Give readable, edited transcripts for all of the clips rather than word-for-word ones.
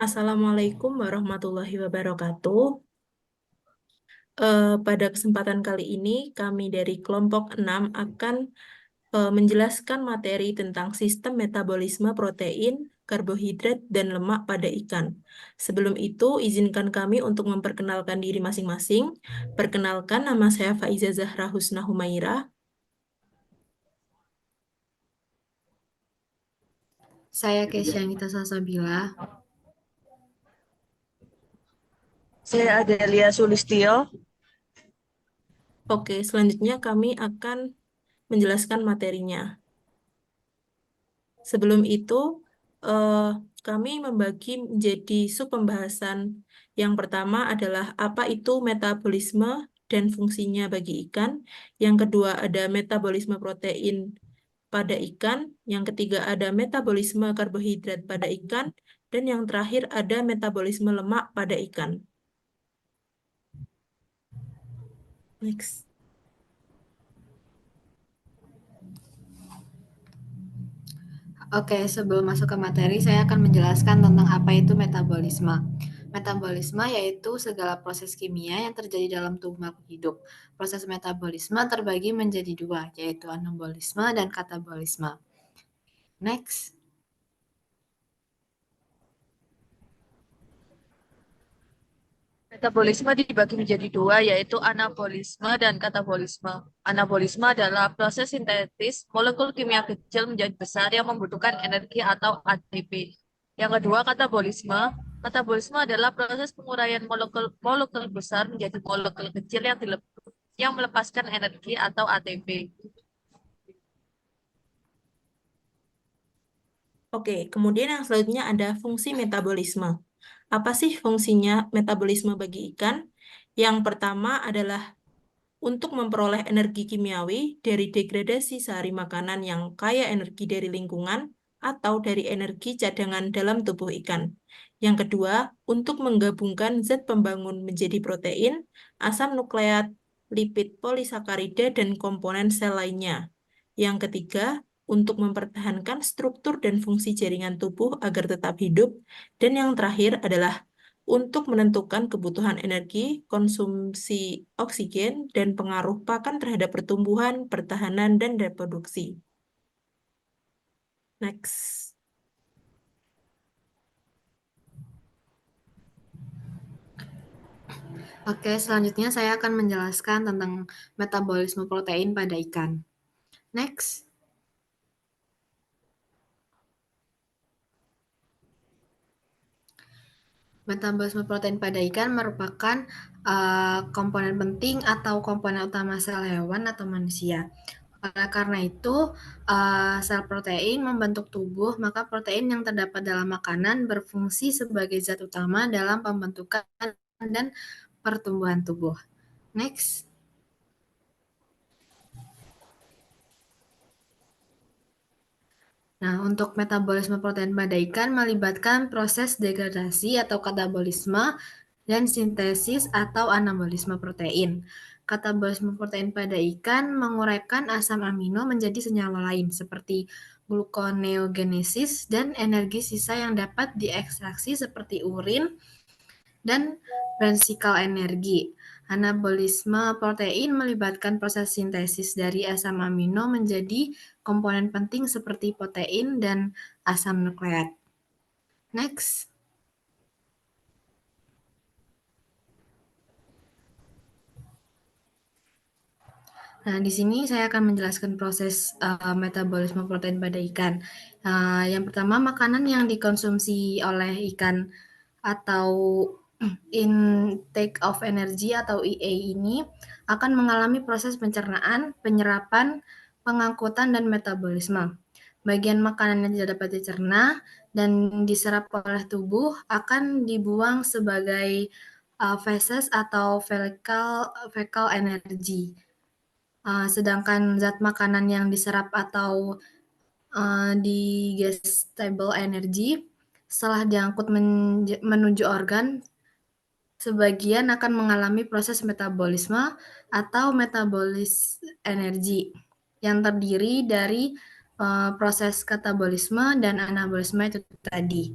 Assalamualaikum warahmatullahi wabarakatuh. Pada kesempatan kali ini, kami dari kelompok 6 akan menjelaskan materi tentang sistem metabolisme protein, karbohidrat, dan lemak pada ikan. Sebelum itu, izinkan kami untuk memperkenalkan diri masing-masing. Perkenalkan, nama saya Faiza Zahra Husna Humaira. Saya Kesyanita Salsabila. Saya Adelia Sulistyo. Oke, selanjutnya kami akan menjelaskan materinya. Sebelum itu, eh, kami membagi menjadi sub pembahasan. Yang pertama adalah apa itu metabolisme dan fungsinya bagi ikan. Yang kedua ada metabolisme protein pada ikan. Yang ketiga ada metabolisme karbohidrat pada ikan. Dan yang terakhir ada metabolisme lemak pada ikan. Next. Oke, sebelum masuk ke materi, saya akan menjelaskan tentang apa itu metabolisme. Metabolisme yaitu segala proses kimia yang terjadi dalam tubuh makhluk hidup. Proses metabolisme terbagi menjadi dua, yaitu anabolisme dan katabolisme. Next. Metabolisme dibagi menjadi dua, yaitu anabolisme dan katabolisme. Anabolisme adalah proses sintetis molekul kimia kecil menjadi besar yang membutuhkan energi atau ATP. Yang kedua, katabolisme. Katabolisme adalah proses penguraian molekul besar menjadi molekul kecil yang melepaskan energi atau ATP. Oke, kemudian yang selanjutnya ada fungsi metabolisme. Apa sih fungsinya metabolisme bagi ikan? Yang pertama adalah untuk memperoleh energi kimiawi dari degradasi sehari makanan yang kaya energi dari lingkungan atau dari energi cadangan dalam tubuh ikan. Yang kedua, untuk menggabungkan zat pembangun menjadi protein, asam nukleat, lipid polisakarida, dan komponen sel lainnya. Yang ketiga, untuk mempertahankan struktur dan fungsi jaringan tubuh agar tetap hidup. Dan yang terakhir adalah untuk menentukan kebutuhan energi, konsumsi oksigen, dan pengaruh pakan terhadap pertumbuhan, pertahanan, dan reproduksi. Next. Oke, selanjutnya saya akan menjelaskan tentang metabolisme protein pada ikan. Next. Metabolisme protein pada ikan merupakan komponen penting atau komponen utama sel hewan atau manusia. Oleh karena itu, sel protein membentuk tubuh, maka protein yang terdapat dalam makanan berfungsi sebagai zat utama dalam pembentukan dan pertumbuhan tubuh. Next. Nah, untuk metabolisme protein pada ikan melibatkan proses degradasi atau katabolisme dan sintesis atau anabolisme protein. Katabolisme protein pada ikan menguraikan asam amino menjadi senyawa lain seperti gluconeogenesis dan energi sisa yang dapat diekstraksi seperti urin dan branchikal energi. Anabolisme protein melibatkan proses sintesis dari asam amino menjadi komponen penting seperti protein dan asam nukleat. Next. Nah, di sini saya akan menjelaskan proses metabolisme protein pada ikan. Yang pertama, makanan yang dikonsumsi oleh ikan atau intake of energy atau EA ini akan mengalami proses pencernaan, penyerapan, pengangkutan, dan metabolisme. Bagian makanan yang tidak dapat dicerna dan diserap oleh tubuh akan dibuang sebagai feces atau fecal energy. Sedangkan zat makanan yang diserap atau digestible energy setelah diangkut menuju organ, sebagian akan mengalami proses metabolisme atau metabolis energi yang terdiri dari proses katabolisme dan anabolisme itu tadi.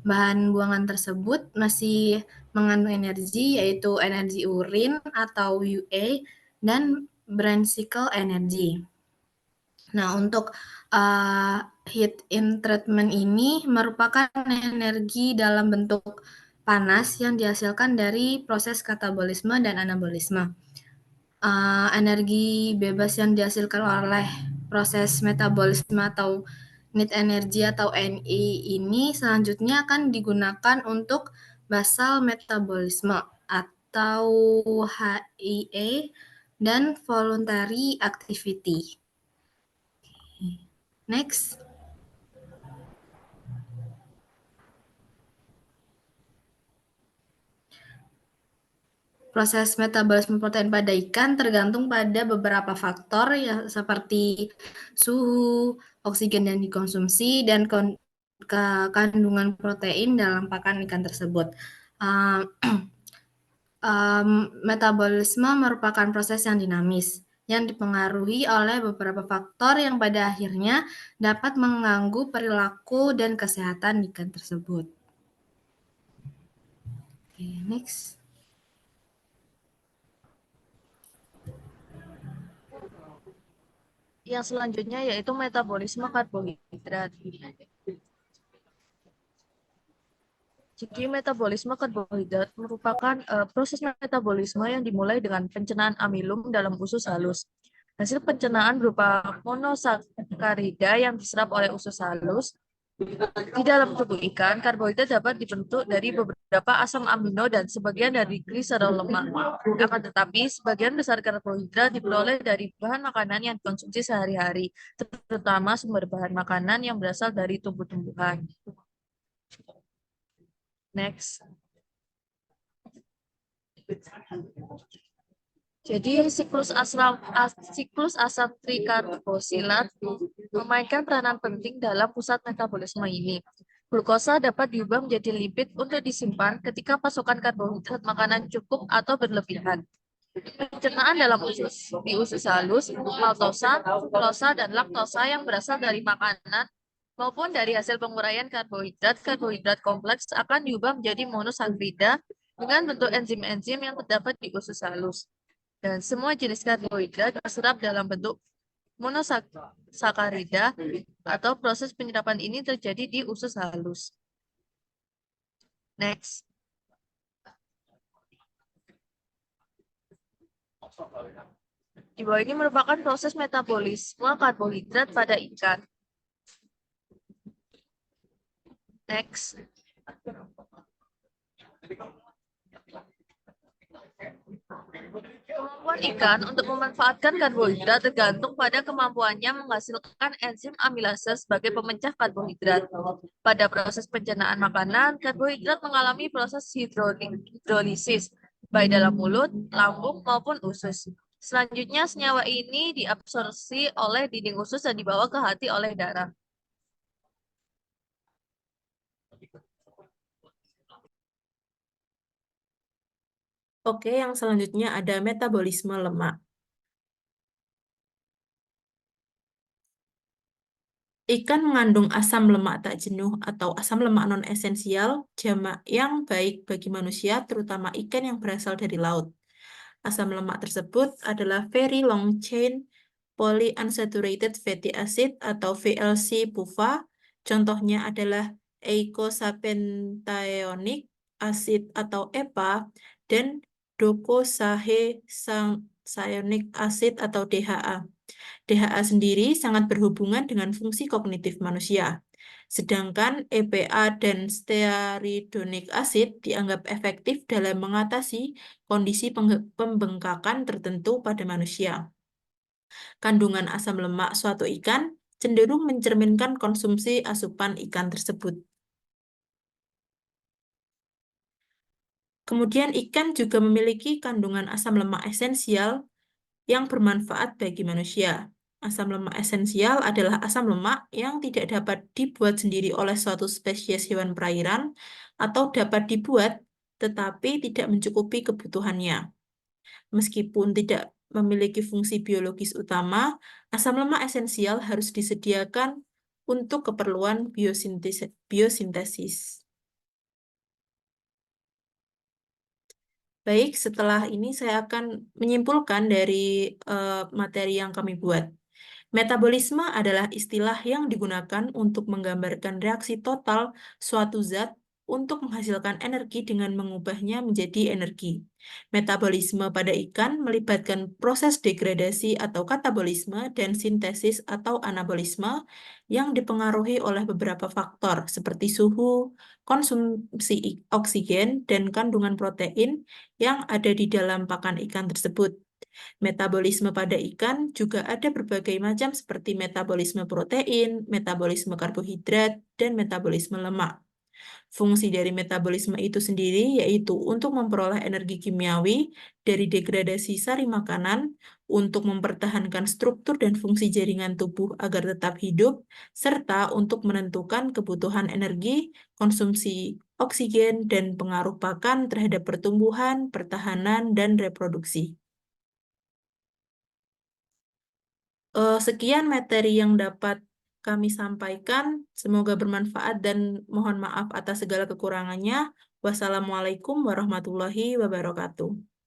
Bahan buangan tersebut masih mengandung energi, yaitu energi urin atau UA dan Brunsicle energy. Nah, untuk heat in treatment ini merupakan energi dalam bentuk panas yang dihasilkan dari proses katabolisme dan anabolisme. Energi bebas yang dihasilkan oleh proses metabolisme atau net energy atau NI ini selanjutnya akan digunakan untuk basal metabolisme atau HIA dan voluntary activity. Next. Proses metabolisme protein pada ikan tergantung pada beberapa faktor ya, seperti suhu, oksigen yang dikonsumsi, dan kandungan protein dalam pakan ikan tersebut. Metabolisme merupakan proses yang dinamis, yang dipengaruhi oleh beberapa faktor yang pada akhirnya dapat mengganggu perilaku dan kesehatan ikan tersebut. Oke, next. Yang selanjutnya yaitu metabolisme karbohidrat. Jadi metabolisme karbohidrat merupakan proses metabolisme yang dimulai dengan pencernaan amilum dalam usus halus. Hasil pencernaan berupa monosakarida yang diserap oleh usus halus. Di dalam tubuh ikan, karbohidrat dapat dibentuk dari beberapa asam amino dan sebagian dari gliserol lemak. Akan tetapi, sebagian besar karbohidrat diperoleh dari bahan makanan yang dikonsumsi sehari-hari, terutama sumber bahan makanan yang berasal dari tumbuh-tumbuhan. Next. Jadi siklus asam trikarbosilat memainkan peranan penting dalam pusat metabolisme ini. Glukosa dapat diubah menjadi lipid untuk disimpan ketika pasokan karbohidrat makanan cukup atau berlebihan. Pencernaan dalam usus, di usus halus, maltosa, glukosa, dan laktosa yang berasal dari makanan maupun dari hasil penguraian karbohidrat kompleks akan diubah menjadi monosakarida dengan bentuk enzim-enzim yang terdapat di usus halus. Dan semua jenis karbohidrat terserap dalam bentuk monosakarida atau proses penyerapan ini terjadi di usus halus. Next. Di bawah ini merupakan proses metabolisme karbohidrat pada ikan. Next. Kemampuan ikan untuk memanfaatkan karbohidrat tergantung pada kemampuannya menghasilkan enzim amilase sebagai pemecah karbohidrat. Pada proses pencernaan makanan, karbohidrat mengalami proses hidrolisis, baik dalam mulut, lambung, maupun usus. Selanjutnya, senyawa ini diabsorpsi oleh dinding usus dan dibawa ke hati oleh darah. Oke, yang selanjutnya ada metabolisme lemak. Ikan mengandung asam lemak tak jenuh atau asam lemak non-esensial jamak yang baik bagi manusia, terutama ikan yang berasal dari laut. Asam lemak tersebut adalah very long chain polyunsaturated fatty acid atau VLC PUFA. Contohnya adalah eicosapentaenoic acid atau EPA dan docosahexaenoic acid atau DHA. DHA sendiri sangat berhubungan dengan fungsi kognitif manusia. Sedangkan EPA dan stearidonic acid dianggap efektif dalam mengatasi kondisi pembengkakan tertentu pada manusia. Kandungan asam lemak suatu ikan cenderung mencerminkan konsumsi asupan ikan tersebut. Kemudian ikan juga memiliki kandungan asam lemak esensial yang bermanfaat bagi manusia. Asam lemak esensial adalah asam lemak yang tidak dapat dibuat sendiri oleh suatu spesies hewan perairan atau dapat dibuat tetapi tidak mencukupi kebutuhannya. Meskipun tidak memiliki fungsi biologis utama, asam lemak esensial harus disediakan untuk keperluan biosintesis. Baik, setelah ini saya akan menyimpulkan dari materi yang kami buat. Metabolisme adalah istilah yang digunakan untuk menggambarkan reaksi total suatu zat untuk menghasilkan energi dengan mengubahnya menjadi energi. Metabolisme pada ikan melibatkan proses degradasi atau katabolisme dan sintesis atau anabolisme yang dipengaruhi oleh beberapa faktor seperti suhu, konsumsi oksigen, dan kandungan protein yang ada di dalam pakan ikan tersebut. Metabolisme pada ikan juga ada berbagai macam seperti metabolisme protein, metabolisme karbohidrat, dan metabolisme lemak. Fungsi dari metabolisme itu sendiri yaitu untuk memperoleh energi kimiawi dari degradasi sari makanan, untuk mempertahankan struktur dan fungsi jaringan tubuh agar tetap hidup, serta untuk menentukan kebutuhan energi, konsumsi oksigen, dan pengaruh pakan terhadap pertumbuhan, pertahanan, dan reproduksi. Sekian materi yang dapat kami sampaikan. Semoga bermanfaat dan mohon maaf atas segala kekurangannya. Wassalamualaikum warahmatullahi wabarakatuh.